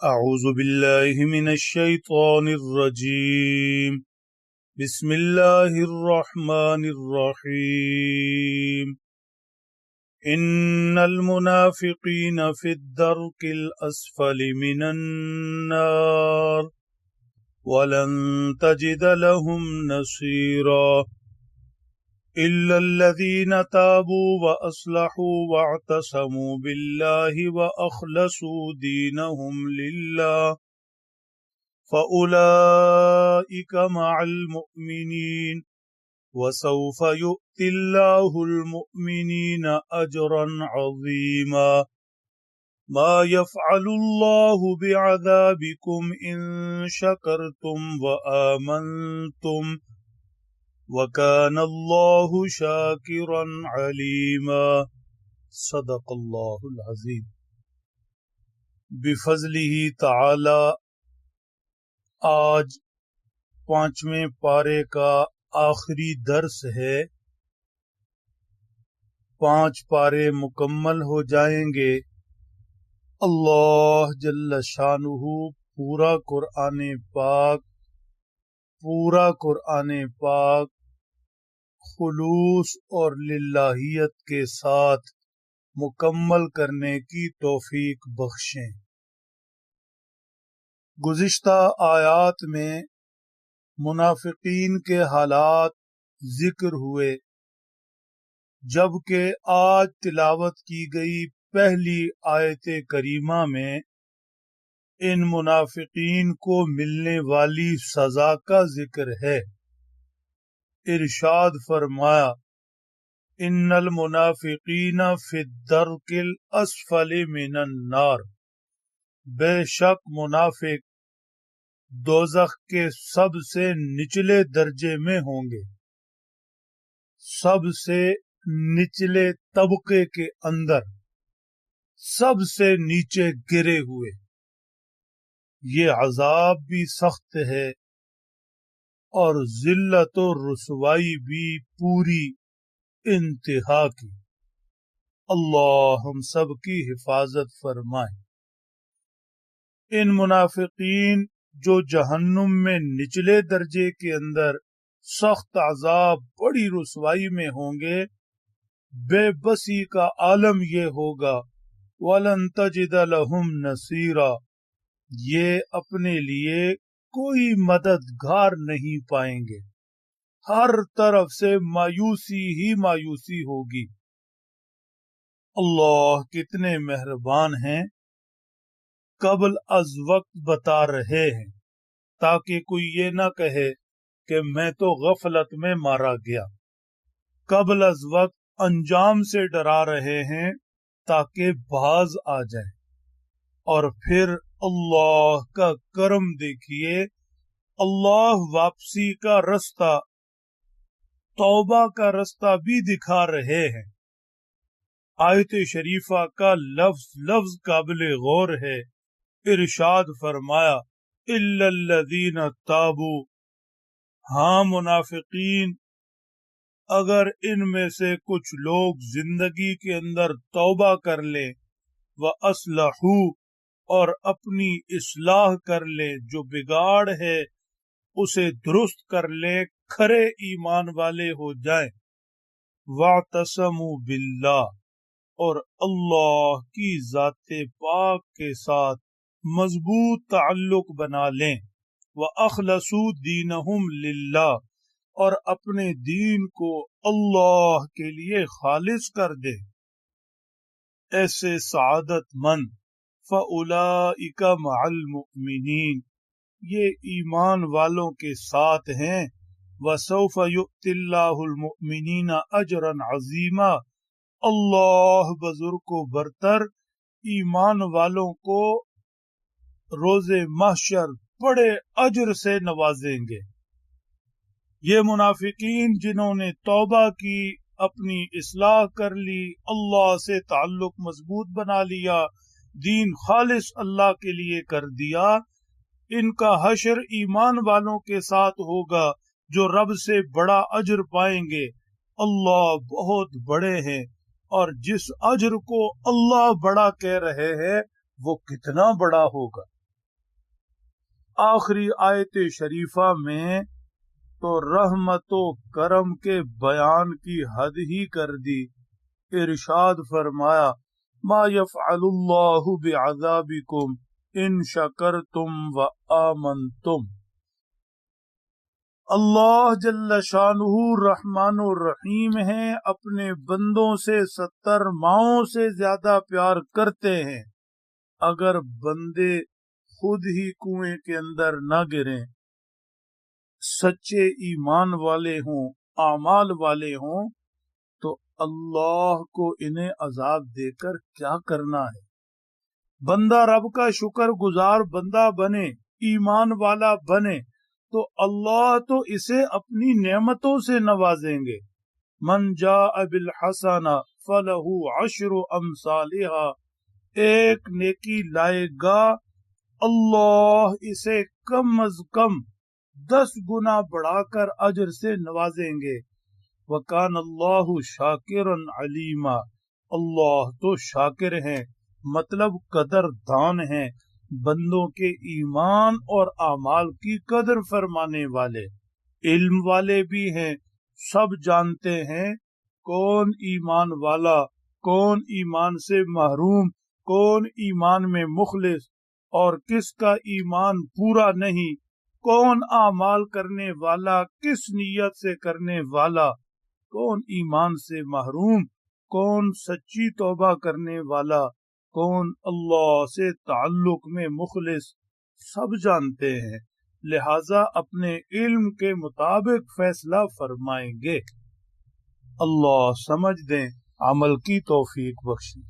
أعوذ بالله من الشيطان الرجيم بسم الله الرحمن الرحيم إن المنافقين في الدرك الأسفل من النار ولن تجد لهم نصيرا إلا الذين تابوا وأصلحوا واعتصموا بالله وأخلصوا دينهم لله فأولئك مع المؤمنين وسوف يؤتي الله المؤمنين أجرا عظيما ما يفعل الله بعذابكم إن شكرتم وآمنتم وكان الله شاكرا عليما صدق الله العظيم۔ بفضله تعالی آج 5ویں پارے کا آخری درس ہے۔ 5 پارے مکمل ہو جائیں گے۔ اللہ جل شانہ پورا قرآن پاک خلوص اور للہیت کے ساتھ مکمل کرنے کی توفیق بخشیں۔ گزشتہ آیات میں منافقین کے حالات ذکر ہوئے، جبکہ آج تلاوت کی گئی پہلی آیت کریمہ میں ان منافقین کو ملنے والی سزا کا ذکر ہے۔ ارشاد فرمایا ان المنافقین فی الدرک الاسفل من النار، بے شک منافق دوزخ کے سب سے نچلے درجے میں ہوں گے، سب سے نچلے طبقے کے اندر، سب سے نیچے گرے ہوئے۔ یہ عذاب بھی سخت ہے اور ذلت و رسوائی بھی پوری انتہا کی۔ اللہ ہم سب کی حفاظت فرمائے۔ ان منافقین جو جہنم میں نچلے درجے کے اندر سخت عذاب بڑی رسوائی میں ہوں گے، بے بسی کا عالم یہ ہوگا وَلَن تَجِدَ لَهُمْ نَصِيرًا، یہ اپنے لیے کوئی مددگار نہیں پائیں گے، ہر طرف سے مایوسی ہی مایوسی ہوگی۔ اللہ کتنے مہربان ہیں، قبل از وقت بتا رہے ہیں تاکہ کوئی یہ نہ کہے کہ میں تو غفلت میں مارا گیا۔ قبل از وقت انجام سے ڈرا رہے ہیں تاکہ باز آ جائے۔ اور پھر اللہ کا کرم دیکھیے، اللہ واپسی کا رستہ، توبہ کا رستہ بھی دکھا رہے ہیں۔ آیت شریفہ کا لفظ لفظ قابل غور ہے۔ ارشاد فرمایا الا الذین تابوا، ہاں منافقین اگر ان میں سے کچھ لوگ زندگی کے اندر توبہ کر لیں، وَأَصْلَحُوا، اور اپنی اصلاح کر لیں، جو بگاڑ ہے اسے درست کر لیں، کھرے ایمان والے ہو جائیں، وَاعْتَصَمُوا بِاللَّهِ، اور اللہ کی ذات پاک کے ساتھ مضبوط تعلق بنا لیں، وَأَخْلَصُوا دِينَهُمْ لِلَّهِ، اور اپنے دین کو اللہ کے لیے خالص کر دیں، ایسے سعادت مند فَأُولَئِكَ مَعَ الْمُؤْمِنِينَ، یہ ایمان والوں کے ساتھ ہیں، وَسَوْفَ يُؤْتِ اللَّهُ الْمُؤْمِنِينَ أَجْرًا عَظِيمًا، اللہ بزرگ و برتر ایمان والوں کو روز محشر بڑے اجر سے نوازیں گے۔ یہ منافقین جنہوں نے توبہ کی، اپنی اصلاح کر لی، اللہ سے تعلق مضبوط بنا لیا، دین خالص اللہ کے لیے کر دیا، ان کا حشر ایمان والوں کے ساتھ ہوگا جو رب سے بڑا اجر پائیں گے۔ اللہ بہت بڑے ہیں، اور جس اجر کو اللہ بڑا کہہ رہے ہیں وہ کتنا بڑا ہوگا۔ آخری آیت شریفہ میں تو رحمت و کرم کے بیان کی حد ہی کر دی. ارشاد فرمایا ما یفعل اللہ بعذابکم ان شکرتم و آمنتم. اللہ جل شانہ رحمان الرحیم ہیں، اپنے بندوں سے 70 ماؤں سے زیادہ پیار کرتے ہیں. اگر بندے خود ہی کنویں کے اندر نہ گریں، سچے ایمان والے ہوں، اعمال والے ہوں، تو اللہ کو انہیں عذاب دے کر کیا کرنا ہے؟ بندہ رب کا شکر گزار بندہ بنے، ایمان والا بنے، تو اللہ تو اسے اپنی نعمتوں سے نوازیں گے. من جاء بالحسنہ فلہ عشر امثالہا، ایک نیکی لائے گا اللہ اسے کم از کم 10 گنا بڑھا کر اجر سے نوازیں گے. وَكَانَ اللَّهُ شَاكِرًا عَلِيمًا، اللہ تو شاکر ہیں، مطلب قدر دان ہیں، بندوں کے ایمان اور اعمال کی قدر فرمانے والے، علم والے بھی ہیں، سب جانتے ہیں کون ایمان والا، کون ایمان سے محروم، کون ایمان میں مخلص اور کس کا ایمان پورا نہیں، کون اعمال کرنے والا، کس نیت سے کرنے والا، کون ایمان سے محروم، کون سچی توبہ کرنے والا، کون اللہ سے تعلق میں مخلص، سب جانتے ہیں. لہذا اپنے علم کے مطابق فیصلہ فرمائیں گے. اللہ سمجھ دیں، عمل کی توفیق بخشیں.